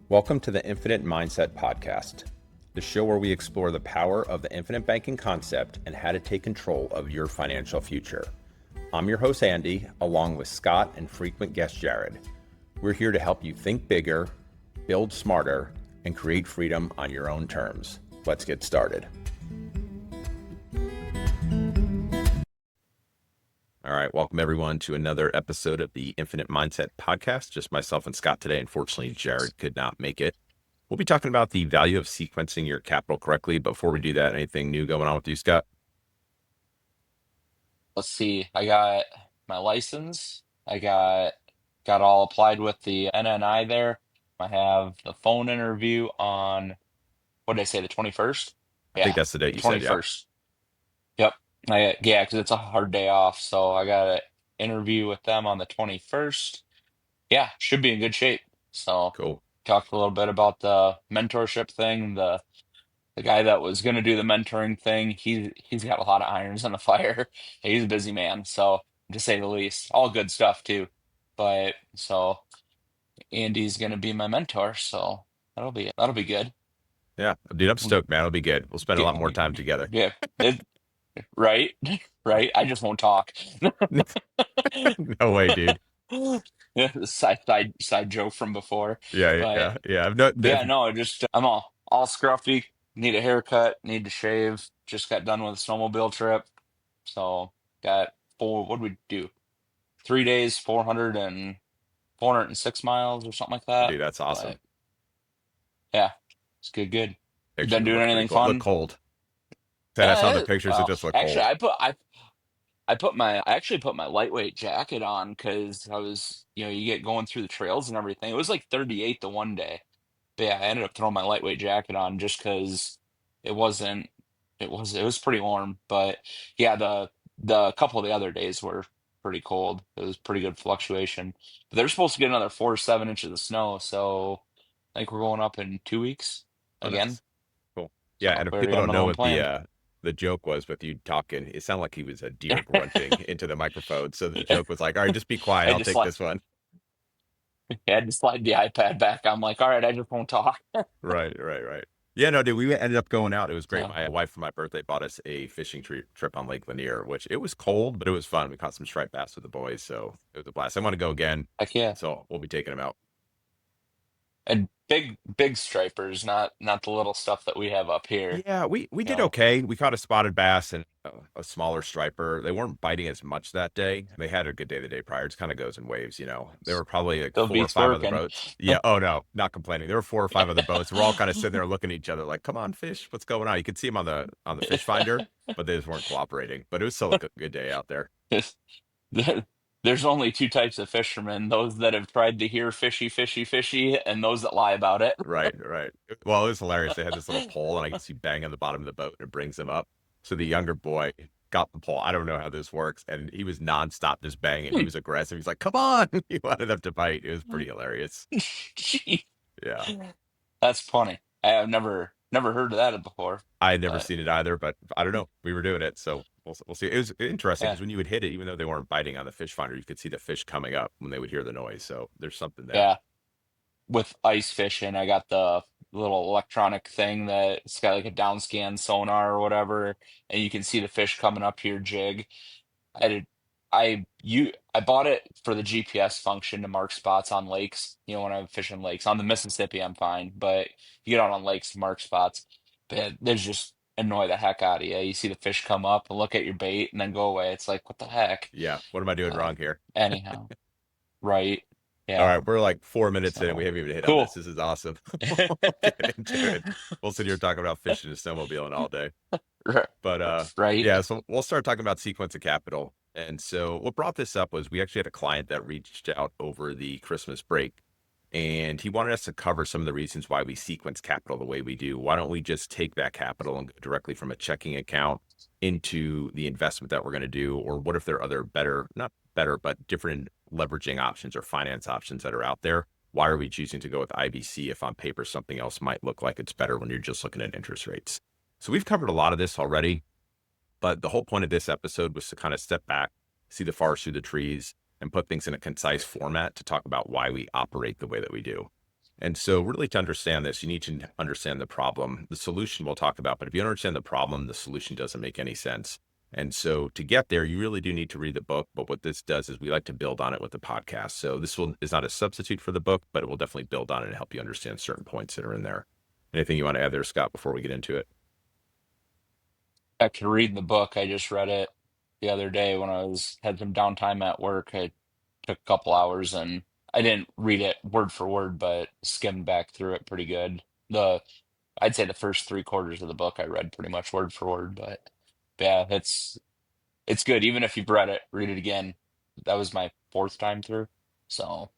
Welcome to the Infinite Mindset podcast, the show where we explore the power of the infinite banking concept and how to take control of your financial future. I'm your host, Andy, along with Scott and frequent guest Jared. We're here to help you think bigger, build smarter, and create freedom on your own terms. Let's get started. All right, welcome everyone to another episode of the Infinite Mindset podcast. Just myself and Scott today. Unfortunately, Jared could not make it. We'll be talking about the value of sequencing your capital correctly. Before we do that, anything new going on with you, Scott? Let's see. I got my license. I got all applied with the NNI there. I have the phone interview on, what did I say, the 21st? I think Yeah, that's the date the you said, yeah. 21st. Yep. Yeah, because it's a hard day off. So I got an interview with them on the 21st. Yeah, should be in good shape. So Cool. talked a little bit about the mentorship thing, the guy that was going to do the mentoring thing, he's got a lot of irons in the fire. He's a busy man, so to say the least. All good stuff too. But so Andy's going to be my mentor, so that'll be good. Yeah, dude, I'm We'll stoked, man. It'll be good. We'll spend a get- lot more time together. Yeah, right, right. I just won't talk. No way, dude. Yeah, the side joke from before, Yeah, but yeah, yeah. I've no, yeah, no, just I'm all scruffy. Need a haircut. Need to shave. Just got done with a snowmobile trip. So got what did we do? 3 days, 406 miles or something like that. dude, that's awesome. But yeah, it's good, good. You Pictures been doing look pretty anything cool. Look fun? cold. I saw Yeah, the pictures. It well, just look actually, cold. I actually put my lightweight jacket on because I was, you get going through the trails and everything. It was like 38 the one day. But yeah, I ended up throwing my lightweight jacket on just because it wasn't it was pretty warm. But yeah, the couple of the other days were pretty cold. It was pretty good fluctuation. But they're supposed to get another 4 to 7 inches of snow, so I think we're going up in 2 weeks Oh, again. nice. Cool. Yeah, So and if we already people have don't another know one what planned. the joke was with you talking, it sounded like he was a deer grunting into the microphone. So the joke was like, all right, just be quiet. I I'll just take like this one. I had to slide the iPad back. I'm like, all right, I just won't talk. Right, right, right. Yeah, no, dude, we ended up going out. It was great. So My wife for my birthday bought us a fishing trip on Lake Lanier, which it was cold, but it was fun. We caught some striped bass with the boys, so it was a blast. I want to go again, heck yeah. so we'll be taking them out. And big stripers, not the little stuff that we have up here. Yeah, we You did know, okay. We caught a spotted bass and a smaller striper. They weren't biting as much that day. They had a good day the day prior. It just kind of goes in waves, you know. There were probably like still four or beats five other working. boats. Yeah. Oh no, not complaining. There were four or five other boats. We're all kind of sitting there looking at each other like, "Come on, fish, what's going on?" You could see them on the fish finder, but they just weren't cooperating. But it was still a good day out there. There- There's only two types of fishermen, those that have tried to hear fishy, fishy, fishy, and those that lie about it. Right, right. Well, it was hilarious. They had this little pole, and I could see bang on the bottom of the boat, and it brings them up. So the younger boy got the pole. I don't know how this works, and he was nonstop just banging. He was aggressive. He's like, "Come on!" He wanted them to bite. It was pretty hilarious. Gee, Yeah, that's funny. I have never heard of that before. I had never But seen it either, but I don't know. We were doing it, so we'll see. It was interesting yeah, because when you would hit it, even though they weren't biting on the fish finder, you could see the fish coming up when they would hear the noise. So there's something there. yeah. With ice fishing, I got the little electronic thing that's got like a downscan sonar or whatever, and you can see the fish coming up to your jig. I did. I bought it for the GPS function to mark spots on lakes. When I'm fishing lakes on the Mississippi, I'm fine, but you get out on lakes to mark spots. But there's just annoy the heck out of you. You see the fish come up and look at your bait and then go away. It's like, what the heck? Yeah. What am I doing But wrong here? anyhow, right? All Yeah. right, we're like 4 minutes in and we So haven't even hit on this. cool. This is awesome. We'll get into it. We'll sit here talking about fishing and snowmobiling all day. R- But Right. yeah, so we'll start talking about sequence of capital. And so what brought this up was we actually had a client that reached out over the Christmas break and he wanted us to cover some of the reasons why we sequence capital the way we do. Why don't we just take that capital and go directly from a checking account into the investment that we're going to do? Or what if there are other better, not better, but different leveraging options or finance options that are out there? Why are we choosing to go with IBC if on paper something else might look like it's better when you're just looking at interest rates? So we've covered a lot of this already, but the whole point of this episode was to kind of step back, see the forest through the trees, and put things in a concise format to talk about why we operate the way that we do. And so, really, to understand this, you need to understand the problem. The solution we'll talk about, but if you don't understand the problem, the solution doesn't make any sense. And so, to get there, you really do need to read the book. But what this does is we like to build on it with the podcast. So, is not a substitute for the book, but it will definitely build on it and help you understand certain points that are in there. Anything you want to add there, Scott, before we get into it? Back to reading the book, I just read it the other day when I was had some downtime at work. I took a couple hours and I didn't read it word for word, but skimmed back through it pretty good. The I'd say the first three quarters of the book I read pretty much word for word, but yeah, it's good. Even if you've read it, read it again. That was my fourth time through. So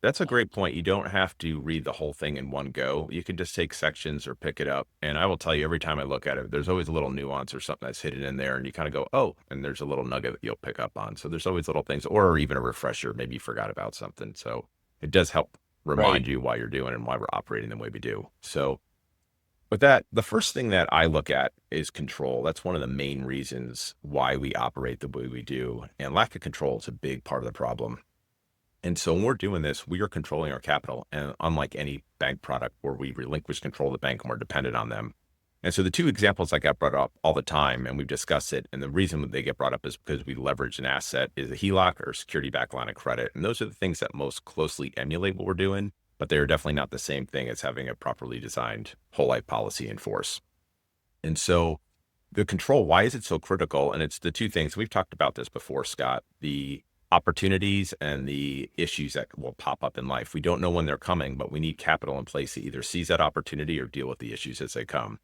That's a great point. You don't have to read the whole thing in one go. You can just take sections or pick it up. And I will tell you, every time I look at it, there's always a little nuance or something that's hidden in there. And you kind of go, oh, and there's a little nugget that you'll pick up on. So there's always little things, or even a refresher. Maybe you forgot about something. So it does help right. remind you why you're doing and why we're operating the way we do. So with that, the first thing that I look at is control. That's one of the main reasons why we operate the way we do. And lack of control is a big part of the problem. And so when we're doing this, we are controlling our capital. And unlike any bank product where we relinquish control of the bank and we're dependent on them. And so the two examples I got brought up all the time, and we've discussed it. And the reason they get brought up is because we leverage an asset is a HELOC or security backed line of credit. And those are the things that most closely emulate what we're doing, but they are definitely not the same thing as having a properly designed whole life policy in force. And so the control, why is it so critical? And it's the two things we've talked about this before, Scott, the opportunities and the issues that will pop up in life. We don't know when they're coming, but we need capital in place to either seize that opportunity or deal with the issues as they come.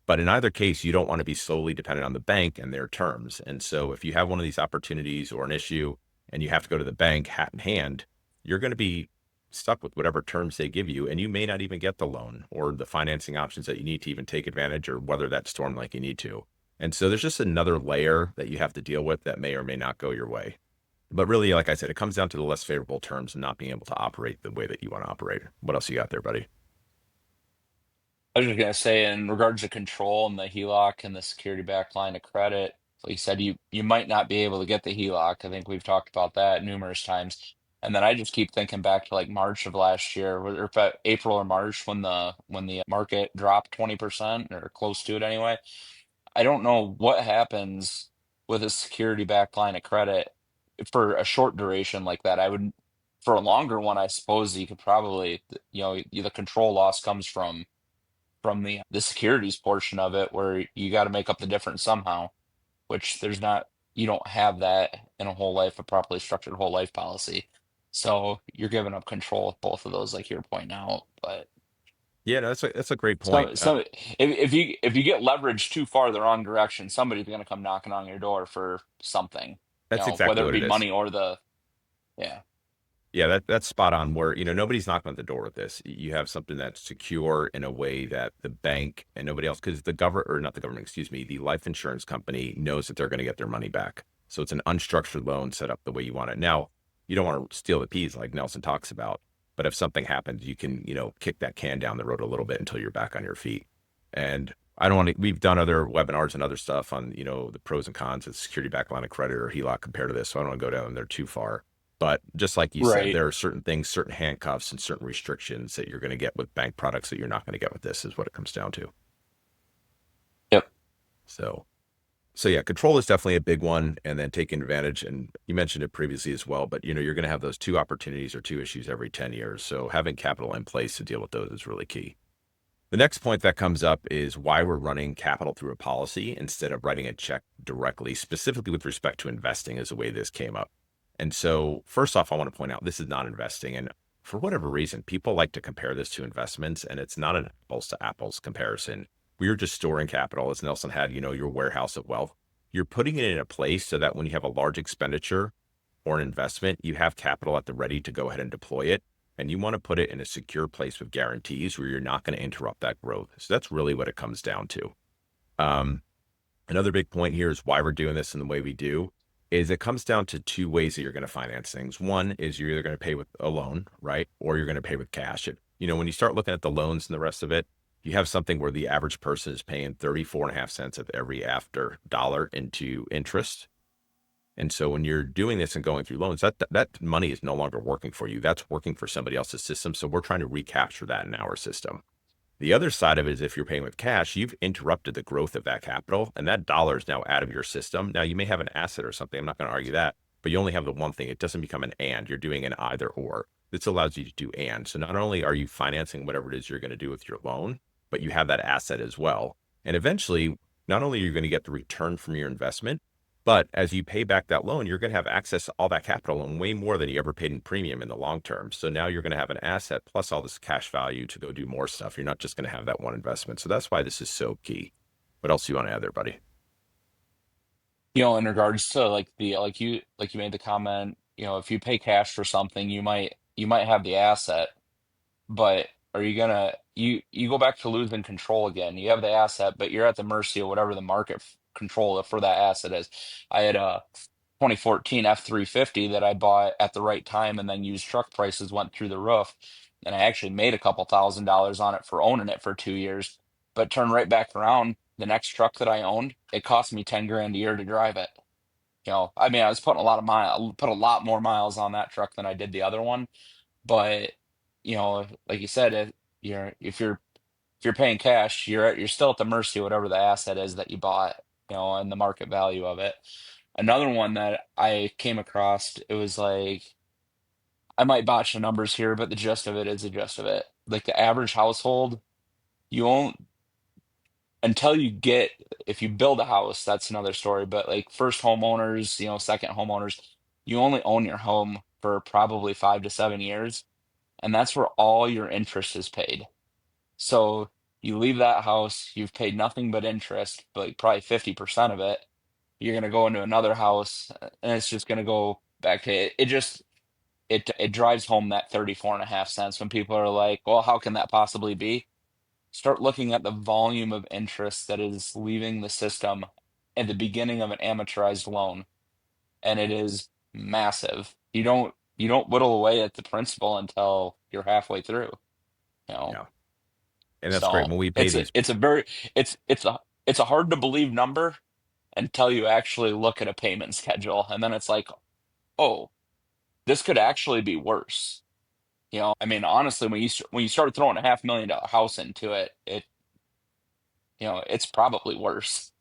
But in either case, you don't want to be solely dependent on the bank and their terms. And so if you have one of these opportunities or an issue and you have to go to the bank hat in hand, you're going to be stuck with whatever terms they give you. And you may not even get the loan or the financing options that you need to even take advantage or weather that storm like you need to. And so there's just another layer that you have to deal with that may or may not go your way. But really, like I said, it comes down to the less favorable terms and not being able to operate the way that you want to operate. What else you got there, buddy? I was just gonna say, in regards to control and the HELOC and the security backed line of credit, like you said, you might not be able to get the HELOC. I think we've talked about that numerous times. And then I just keep thinking back to like March of last year, or April or March when the market dropped 20% or close to it anyway. I don't know what happens with a security backed line of credit for a short duration like that. I would, for a longer one, I suppose you could probably, the control loss comes from the securities portion of it where you got to make up the difference somehow, which there's not, you don't have that in a whole life, a properly structured whole life policy. So you're giving up control of both of those, like you're pointing out. But Yeah, no, that's a great point. some if you get leveraged too far the wrong direction, somebody's gonna come knocking on your door for something, That's whether exactly it what be it is. money or the yeah. Yeah, that's spot on where, nobody's knocking at the door with this. You have something that's secure in a way that the bank and nobody else, because the government, or not the government, excuse me, the life insurance company knows that they're going to get their money back. So it's an unstructured loan set up the way you want it. Now, you don't want to steal the peas like Nelson talks about, but if something happens, you can, kick that can down the road a little bit until you're back on your feet. And I don't want to, we've done other webinars and other stuff on, the pros and cons of security back line of credit or HELOC compared to this. So I don't want to go down there too far. But just like you said, Right. there are certain things, certain handcuffs, and certain restrictions that you're going to get with bank products that you're not going to get with this, is what it comes down to. Yep. So, so yeah, control is definitely a big one, and then taking advantage. And you mentioned it previously as well, but you're going to have those two opportunities or two issues every 10 years. So having capital in place to deal with those is really key. The next point that comes up is why we're running capital through a policy instead of writing a check directly, specifically with respect to investing, is the way this came up. And so, first off, I want to point out this is not investing. And for whatever reason, people like to compare this to investments, and it's not an apples to apples comparison. We are just storing capital, as Nelson had, your warehouse of wealth. You're putting it in a place so that when you have a large expenditure or an investment, you have capital at the ready to go ahead and deploy it. And you want to put it in a secure place with guarantees where you're not going to interrupt that growth. So that's really what it comes down to. Um, Another big point here is why we're doing this in the way we do is it comes down to two ways that you're going to finance things. One is you're either going to pay with a loan, right? Or you're going to pay with cash. When you start looking at the loans and the rest of it, you have something where the average person is paying 34 and a half cents of every after dollar into interest. And so when you're doing this and going through loans, that money is no longer working for you. That's working for somebody else's system. So we're trying to recapture that in our system. The other side of it is if you're paying with cash, you've interrupted the growth of that capital and that dollar is now out of your system. Now you may have an asset or something. I'm not going to argue that, but you only have the one thing. It doesn't become an and. You're doing an either or. This allows you to do and. So not only are you financing whatever it is you're going to do with your loan, but you have that asset as well. And eventually, not only are you going to get the return from your investment, but as you pay back that loan, you're going to have access to all that capital and way more than you ever paid in premium in the long term. So now you're going to have an asset plus all this cash value to go do more stuff. You're not just going to have that one investment. So that's why this is so key. What else do you want to add there, buddy? In regards to like the like you made the comment, if you pay cash for something, you might have the asset, but are you gonna you go back to losing control again? You have the asset, but you're at the mercy of whatever the market control for that asset is. I had a 2014 F350 that I bought at the right time, and then used truck prices went through the roof, and I actually made a couple $1,000s on it for owning it for 2 years. But turned right back around, the next truck that I owned, it cost me 10 grand a year to drive it. I mean, I was putting a lot of put a lot more miles on that truck than I did the other one. But like you said, if you're paying cash, you're still at the mercy of whatever the asset is that you bought, and the market value of it. Another one that I came across, it was like, I might botch the numbers here, but the gist of it is the gist of it. Like the average household, you own until you get, if you build a house, that's another story. But like first homeowners, second homeowners, you only own your home for probably 5 to 7 years, and that's where all your interest is paid. So you leave that house, you've paid nothing but interest, like probably 50% of it. You're gonna go into another house, and it's just gonna go back to it. It drives home that 34.5 cents when people are like, well, how can that possibly be? Start looking at the volume of interest that is leaving the system at the beginning of an amortized loan, and it is massive. You don't whittle away at the principal until you're halfway through, you know. Yeah. And that's great. So When we pay it's a these, it's a very it's a hard to believe number until you actually look at a payment schedule, and then it's like, oh, this could actually be worse. I mean, honestly, when you start throwing a $500,000 house into it, it's probably worse.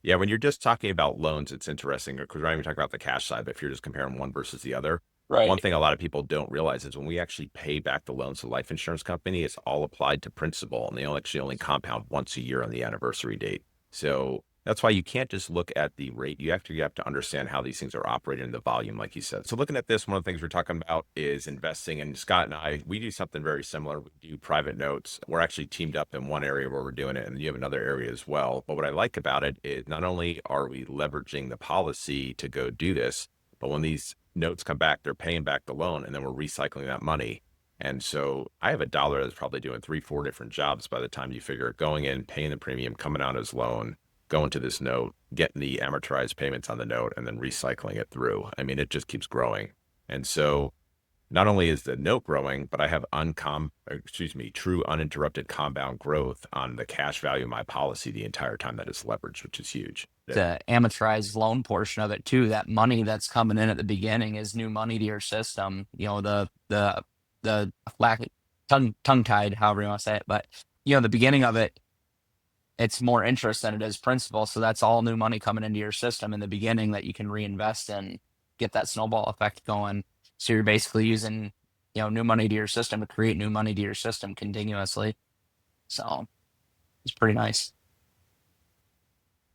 yeah, when you're just talking about loans, it's interesting because we're not even talking about the cash side, but if you're just comparing one versus the other, one Right. thing a lot of people don't realize is when we actually pay back the loans to the life insurance company, it's all applied to principal and they actually only compound once a year on the anniversary date. So that's why you can't just look at the rate. You have to understand how these things are operating in the volume, like you said. So looking at this, one of the things we're talking about is investing. And Scott and I, we do something very similar. We do private notes. We're actually teamed up in one area where we're doing it, and you have another area as well. But what I like about it is not only are we leveraging the policy to go do this, but when these notes come back, they're paying back the loan, and then we're recycling that money. And so I have a dollar that's probably doing 3, 4 different jobs by the time you figure it going in, paying the premium, coming out as loan, going to this note, getting the amortized payments on the note, and then recycling it through. I mean, it just keeps growing. And so not only is the note growing, but I have true uninterrupted compound growth on the cash value of my policy the entire time that is leveraged, which is huge. The amortized loan portion of it too. That money that's coming in at the beginning is new money to your system. The lack tongue tied, however you want to say it, but the beginning of it, it's more interest than it is principal. So that's all new money coming into your system in the beginning that you can reinvest in, get that snowball effect going. So you're basically using new money to your system to create new money to your system continuously. So it's pretty nice.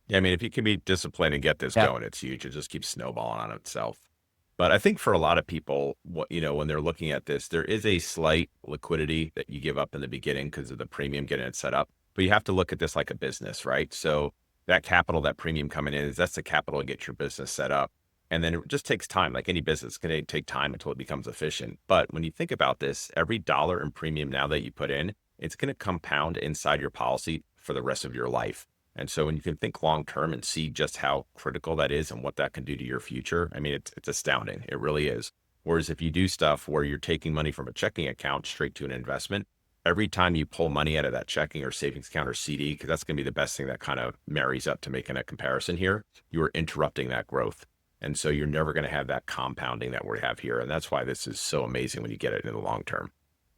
Yeah, I mean, if you can be disciplined and get this Yeah. going, it's huge. It just keeps snowballing on itself. But I think for a lot of people, when they're looking at this, there is a slight liquidity that you give up in the beginning because of the premium getting it set up. But you have to look at this like a business, right? So that capital, that premium coming in, that's the capital to get your business set up. And then it just takes time. Like any business, it's going to take time until it becomes efficient. But when you think about this, every dollar in premium now that you put in, it's going to compound inside your policy for the rest of your life. And so when you can think long term and see just how critical that is and what that can do to your future, I mean, it's astounding. It really is. Whereas if you do stuff where you're taking money from a checking account straight to an investment, every time you pull money out of that checking or savings account or CD, because that's going to be the best thing that kind of marries up to making a comparison here, you are interrupting that growth. And so you're never going to have that compounding that we have here. And that's why this is so amazing when you get it in the long term.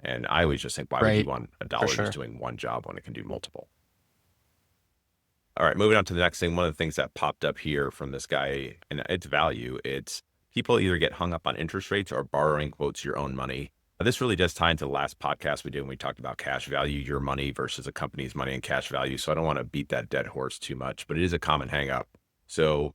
And I always just think, why would you Right. want a For dollar just sure. doing one job when it can do multiple? All right, moving on to the next thing. One of the things that popped up here from this guy, and it's value, it's people either get hung up on interest rates or borrowing quotes your own money. This really does tie into the last podcast we did when we talked about cash value, your money versus a company's money and cash value. So I don't want to beat that dead horse too much, but it is a common hang up. So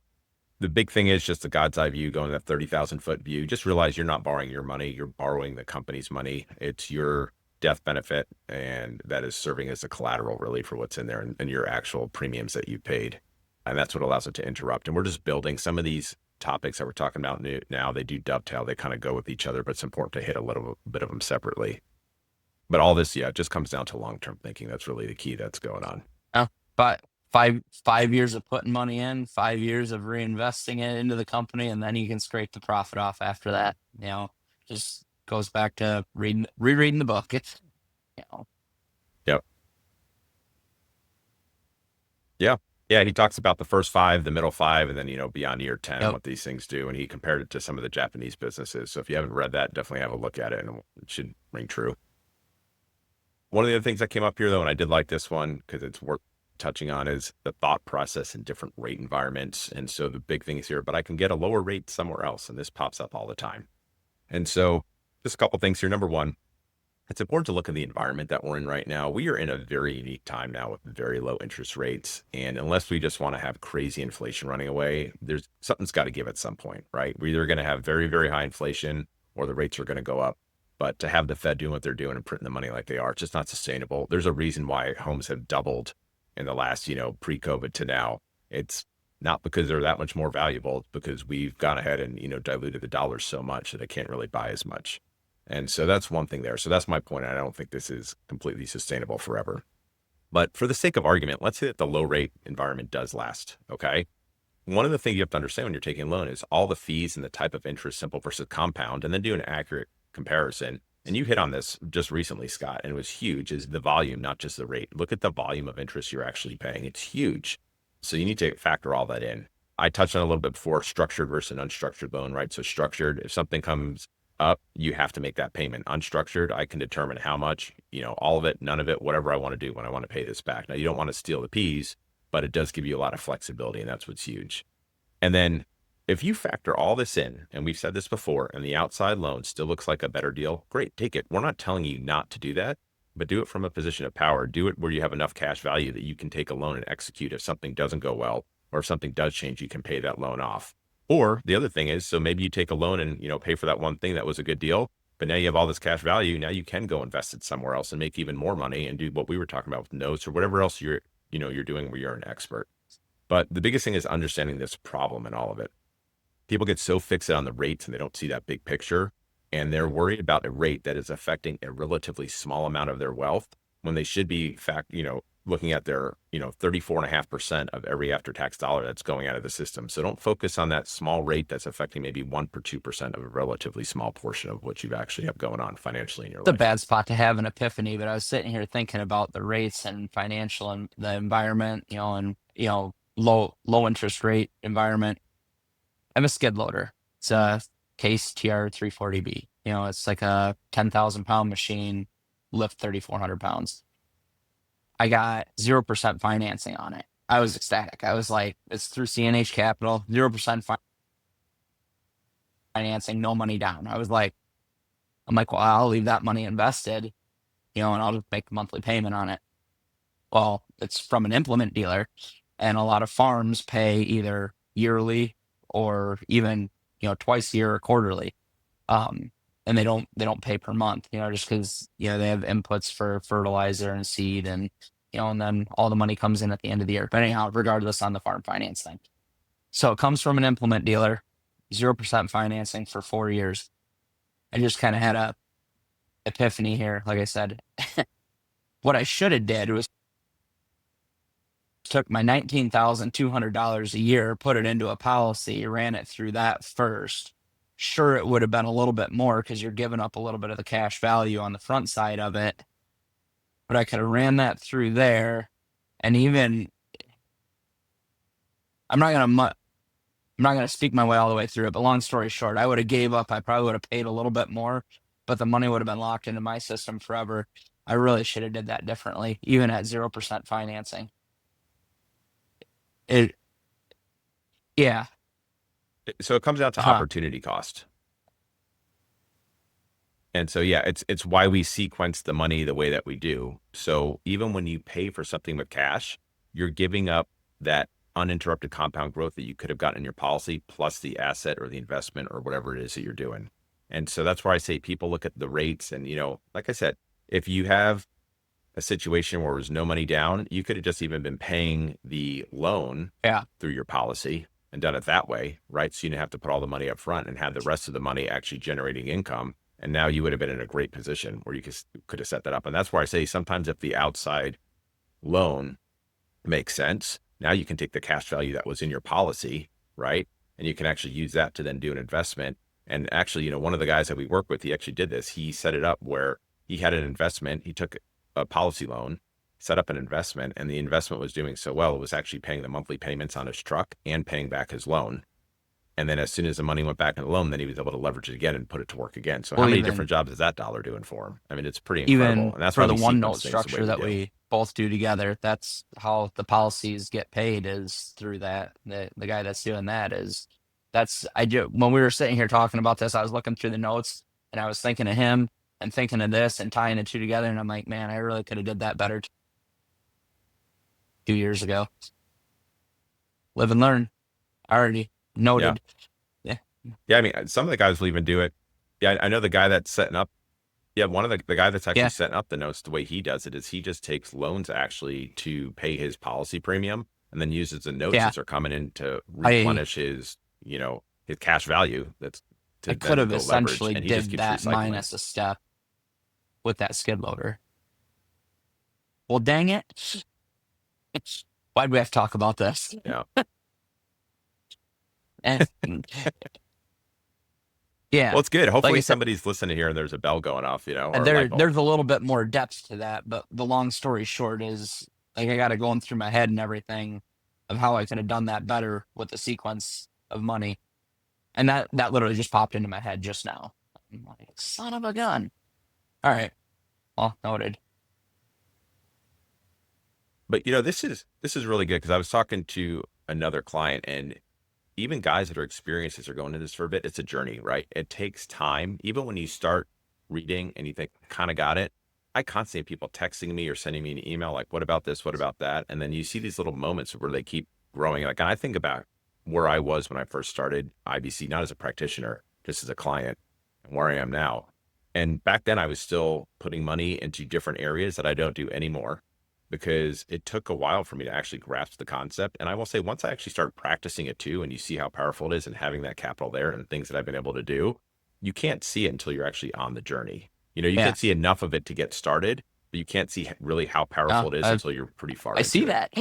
the big thing is just the God's eye view, going that 30,000-foot view. Just realize you're not borrowing your money. You're borrowing the company's money. It's your death benefit, and that is serving as a collateral really for what's in there and your actual premiums that you paid. And that's what allows it to interrupt. And we're just building some of these topics that we're talking about now. They do dovetail. They kind of go with each other, but it's important to hit a little bit of them separately. But all this, yeah, it just comes down to long-term thinking. That's really the key that's going on. Yeah. But 5 years of putting money in, 5 years of reinvesting it into the company, and then you can scrape the profit off after that. Just goes back to rereading the book. It's, Yep. Yeah. Yeah. He talks about the first 5, the middle 5, and then, beyond year 10 and Yep. what these things do. And he compared it to some of the Japanese businesses. So if you haven't read that, definitely have a look at it, and it should ring true. One of the other things that came up here, though, and I did like this one because it's worth touching on, is the thought process in different rate environments. And so the big thing is here, but I can get a lower rate somewhere else. And this pops up all the time. And so just a couple things here. Number one, it's important to look at the environment that we're in right now. We are in a very unique time now with very low interest rates. And unless we just want to have crazy inflation running away, there's something's got to give at some point, right? We're either going to have very, very high inflation or the rates are going to go up. But to have the Fed doing what they're doing and printing the money like they are, it's just not sustainable. There's a reason why homes have doubled in the last, pre-COVID to now. It's not because they're that much more valuable. It's because we've gone ahead and, diluted the dollar so much that they can't really buy as much. And so that's one thing there. So that's my point. I don't think this is completely sustainable forever. But for the sake of argument, let's say that the low rate environment does last. Okay. One of the things you have to understand when you're taking a loan is all the fees and the type of interest, simple versus compound, and then do an accurate comparison. And you hit on this just recently, Scott, and it was huge, is the volume, not just the rate. Look at the volume of interest you're actually paying. It's huge. So you need to factor all that in. I touched on it a little bit before, structured versus an unstructured loan, right? So structured, if something comes up, you have to make that payment. Unstructured, I can determine how much, all of it, none of it, whatever I want to do when I want to pay this back. Now, you don't want to steal the peas, but it does give you a lot of flexibility, and that's what's huge. And then if you factor all this in, and we've said this before, and the outside loan still looks like a better deal, great, take it. We're not telling you not to do that, but do it from a position of power. Do it where you have enough cash value that you can take a loan and execute if something doesn't go well, or if something does change, you can pay that loan off. Or the other thing is, so maybe you take a loan and, pay for that one thing that was a good deal, but now you have all this cash value. Now you can go invest it somewhere else and make even more money and do what we were talking about with notes or whatever else you're doing where you're an expert. But the biggest thing is understanding this problem and all of it. People get so fixated on the rates and they don't see that big picture. And they're worried about a rate that is affecting a relatively small amount of their wealth when they should be looking at their, 34.5% of every after-tax dollar that's going out of the system. So don't focus on that small rate that's affecting maybe 1 or 2% of a relatively small portion of what you actually have going on financially in your It's a life. bad spot to have an epiphany, but I was sitting here thinking about the rates and financial and the environment, and low interest rate environment. I'm a skid loader. It's a Case TR 340B. It's like a 10,000 pound machine, lift 3,400 pounds. I got 0% financing on it. I was ecstatic. I was like, it's through CNH Capital, 0% financing, no money down. I'm like, well, I'll leave that money invested, and I'll just make a monthly payment on it. Well, it's from an implement dealer, and a lot of farms pay either yearly or even, twice a year or quarterly. And they don't pay per month, just because, they have inputs for fertilizer and seed and, and then all the money comes in at the end of the year. But anyhow, regardless on the farm finance thing. So it comes from an implement dealer, 0% financing for 4 years. I just kind of had a epiphany here. Like I said, what I should have did was took my $19,200 a year, put it into a policy, ran it through that first. Sure, it would have been a little bit more because you're giving up a little bit of the cash value on the front side of it. But I could have ran that through there. And even, I'm not going to I'm not going to speak my way all the way through it, but long story short, I would have gave up. I probably would have paid a little bit more, but the money would have been locked into my system forever. I really should have did that differently, even at 0% financing. It, yeah, So it comes down to huh, opportunity cost. And so, yeah, it's why we sequence the money the way that we do. So even when you pay for something with cash, you're giving up that uninterrupted compound growth that you could have gotten in your policy, plus the asset or the investment or whatever it is that you're doing. And so that's why I say people look at the rates. And, like I said, if you have a situation where there's no money down, you could have just even been paying the loan yeah. through your policy and done it that way, right? So you didn't have to put all the money up front and have the rest of the money actually generating income. And now you would have been in a great position where you could have set that up. And that's why I say sometimes if the outside loan makes sense, now you can take the cash value that was in your policy, right? And you can actually use that to then do an investment. And actually, one of the guys that we work with, he actually did this. He set it up where he had an investment. He took a policy loan, set up an investment, and the investment was doing so well, it was actually paying the monthly payments on his truck and paying back his loan. And then as soon as the money went back in the loan, then he was able to leverage it again and put it to work again. So how Well, many even different jobs is that dollar doing for him? I mean, it's pretty incredible. even And that's for why the we OneNote sequence things the way structure we that do. we both do together, that's how the policies get paid is through that. The guy that's doing that is when we were sitting here talking about this, I was looking through the notes and I was thinking of him and thinking of this and tying the two together. And I'm like, man, I really could have did that better 2 years ago. Live and learn. Already Yeah. noted. Yeah. Yeah. I mean, some of the guys will even do it. Yeah. I know the guy that's setting up. Yeah. One of the guy that's actually Yeah. setting up the notes, the way he does it is he just takes loans actually to pay his policy premium and then uses the notes Yeah. as they're coming in to I replenish his cash value that's I to could then have go leverage. essentially And he just did keeps that recycling. minus a step with that skid loader. Well, dang it. Why'd we have to talk about this? Yeah. Eh, yeah. Well, it's good. Like I Hopefully said, somebody's listening here and there's a bell going off, or and a light bulb. there's a little bit more depth to that, but the long story short is like I got it going through my head and everything of how I could have done that better with the sequence of money. And that literally just popped into my head just now. I'm like, son of a gun. All right. Well, noted. But this is really good because I was talking to another client, and even guys that are experienced as are going into this for a bit, it's a journey, right? It takes time. Even when you start reading and you think, kind of got it, I constantly have people texting me or sending me an email like, what about this? What about that? And then you see these little moments where they keep growing. Like, and I think about where I was when I first started IBC, not as a practitioner, just as a client, and where I am now. And back then I was still putting money into different areas that I don't do anymore because it took a while for me to actually grasp the concept. And I will say, once I actually start practicing it too, and you see how powerful it is and having that capital there and things that I've been able to do, you can't see it until you're actually on the journey. You Yeah. can see enough of it to get started, but you can't see really how powerful it is until you're pretty far I into see it. that.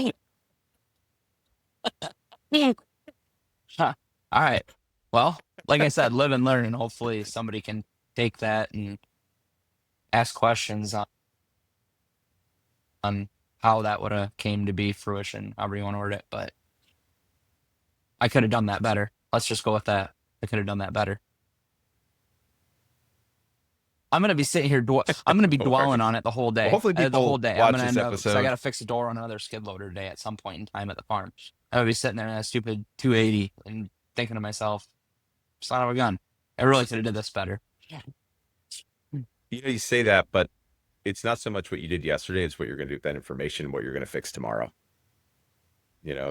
Huh. All right. Well, like I said, live and learn, and hopefully somebody can take that and ask questions on how that would have came to be fruition, however you want to word it. But I could have done that better. Let's just go with that. I could have done that better. I'm gonna be sitting here. I'm gonna be All right. dwelling on it the whole day. Well, hopefully The people whole day. I'm watch gonna this end up because I episode. gotta fix the door on another skid loader today at some point in time at the farm. I'm gonna be sitting there in that stupid 280 and thinking to myself, son of a gun, I really could have did this better. You say that, but it's not so much what you did yesterday, it's what you're going to do with that information, what you're going to fix tomorrow.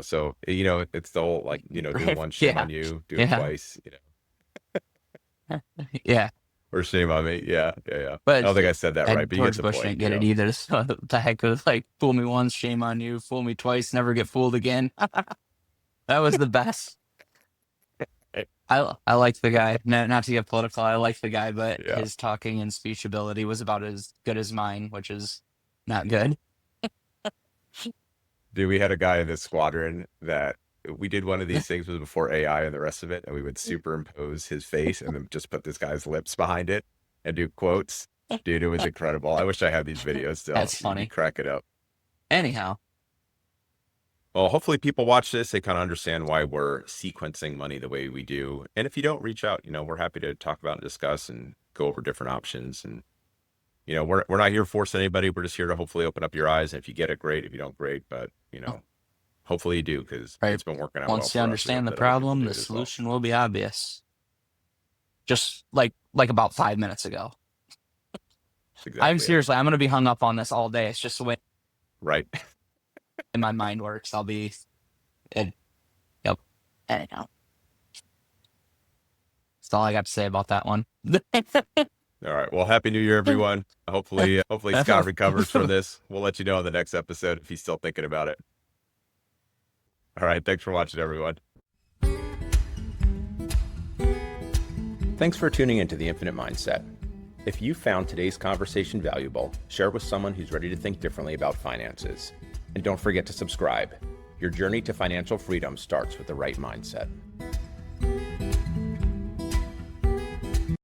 So, it's the whole, like, do Right. one, shame Yeah. on you, do it Yeah. twice, Yeah. or shame on me. Yeah. I But don't think I said that right, and but you get George the Bush point. didn't get it either. So the heck was like, fool me once, shame on you. Fool me twice, never get fooled again. That was the best. I like the guy. Not to get political, I like the guy, but Yeah. his talking and speech ability was about as good as mine, which is not good. Dude, we had a guy in this squadron that we did one of these things was before AI and the rest of it, and we would superimpose his face and then just put this guy's lips behind it and do quotes. Dude, it was incredible. I wish I had these videos still. That's You'd funny. crack it up. Anyhow, Well, hopefully people watch this, they kind of understand why we're sequencing money the way we do. And if you don't, reach out, we're happy to talk about and discuss and go over different options. And, we're not here to force anybody. We're just here to hopefully open up your eyes. And if you get it, great. If you don't, great. But, hopefully you do, because Right. it's been working out well Once you for us. We hope understand the that other people problem, do the it as well. solution will be obvious. Just like about 5 minutes ago. That's exactly I'm it. seriously, I'm going to be hung up on this all day. It's just the way Right. my mind works. Yep. Anyhow. That's all I got to say about that one. All right. Well, Happy New Year, everyone. Hopefully Scott recovers from this. We'll let you know in the next episode if he's still thinking about it. All right. Thanks for watching, everyone. Thanks for tuning into The Infinite Mindset. If you found today's conversation valuable, share it with someone who's ready to think differently about finances. And don't forget to subscribe. Your journey to financial freedom starts with the right mindset.